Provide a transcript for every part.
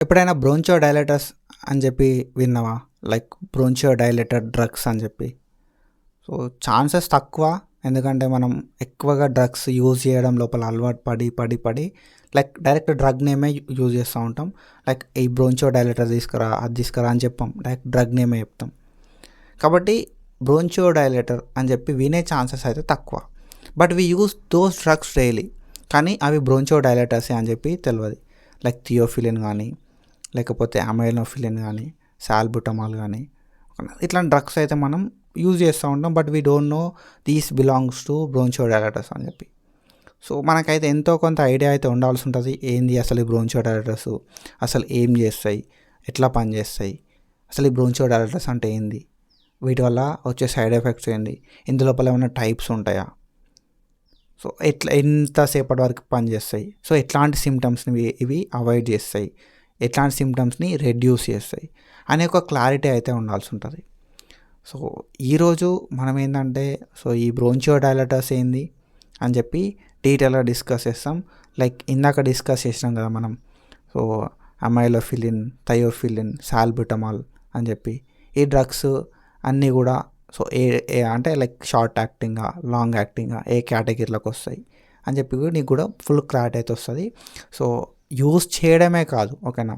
ఎప్పుడైనా బ్రోంచో డైలేటర్స్ అని చెప్పి విన్నావా? లైక్ బ్రోంచో డైలేటర్ డ్రగ్స్ అని చెప్పి. సో ఛాన్సెస్ తక్కువ, ఎందుకంటే మనం ఎక్కువగా డ్రగ్స్ యూజ్ చేయడం లోపల అలవాటు పడి పడి పడి లైక్ డైరెక్ట్ డ్రగ్ నేమే యూజ్ చేస్తూ ఉంటాం. లైక్ ఈ బ్రోంచో డైలేటర్ తీసుకురా, అది తీసుకురా అని చెప్పాం, డైరెక్ట్ డ్రగ్ నేమే చెప్తాం. కాబట్టి బ్రోంచో డైలేటర్ అని చెప్పి వినే ఛాన్సెస్ అయితే తక్కువ. But we use those drugs daily, కానీ అవి బ్రోంచో డైలేటర్సే అని చెప్పి తెలియదు. లైక్ థియోఫిలిన్ కానీ, లేకపోతే అమైనోఫిలిన్ కానీ, సాల్బుటమాల్ కానీ, ఇట్లాంటి డ్రగ్స్ అయితే మనం యూజ్ చేస్తూ ఉంటాం. But we don't know these belongs to bronchodilators అని చెప్పి. సో మనకైతే ఎంతో కొంత ఐడియా అయితే ఉండాల్సి ఉంటుంది, ఏంది అసలు ఈ బ్రోంచో డైలేటర్స్, అసలు ఏం చేస్తాయి, ఎట్లా పనిచేస్తాయి, అసలు ఈ బ్రోంచో డైలేటర్స్ అంటే ఏంది, వీటి వల్ల వచ్చే సైడ్ ఎఫెక్ట్స్ ఏంది, ఇందులోపల ఏమైనా టైప్స్ ఉంటాయా, సో ఎట్లా ఎంతసేపటి వరకు పనిచేస్తాయి, సో ఎట్లాంటి సిమ్టమ్స్ని ఇవి అవాయిడ్ చేస్తాయి, ఎట్లాంటి సిమ్టమ్స్ని రెడ్యూస్ చేస్తాయి అనే ఒక క్లారిటీ అయితే ఉండాల్సి ఉంటుంది. సో ఈరోజు మనం ఏంటంటే, సో ఈ బ్రోంచో డైలేటర్స్ ఏంది అని చెప్పి డీటెయిల్గా డిస్కస్ చేస్తాం. లైక్ ఇందాక డిస్కస్ చేసినాం కదా మనం, సో అమైలోఫిలిన్, థయోఫిలిన్, సాల్బుటమాల్ అని చెప్పి ఈ డ్రగ్స్ అన్నీ కూడా సో అంటే లైక్ షార్ట్ యాక్టింగా, లాంగ్ యాక్టింగా, ఏ కేటగిరీలోకి వస్తాయి అని చెప్పి కూడా నీకు కూడా ఫుల్ క్లారిటీ అయితే వస్తుంది. సో యూజ్ చేయడమే కాదు, ఓకేనా.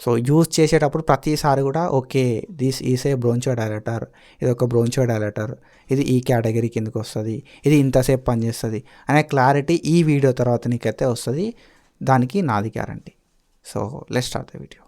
సో యూజ్ చేసేటప్పుడు ప్రతిసారి కూడా okay this is a bronchodilator, ఇది ఒక బ్రోంచో డైలేటర్, ఇది ఈ కేటగిరీ కిందకి వస్తుంది, ఇది ఇంతసేపు పనిచేస్తుంది అనే క్లారిటీ ఈ వీడియో తర్వాత నీకైతే వస్తుంది. దానికి నాది guarantee. So let's start the video.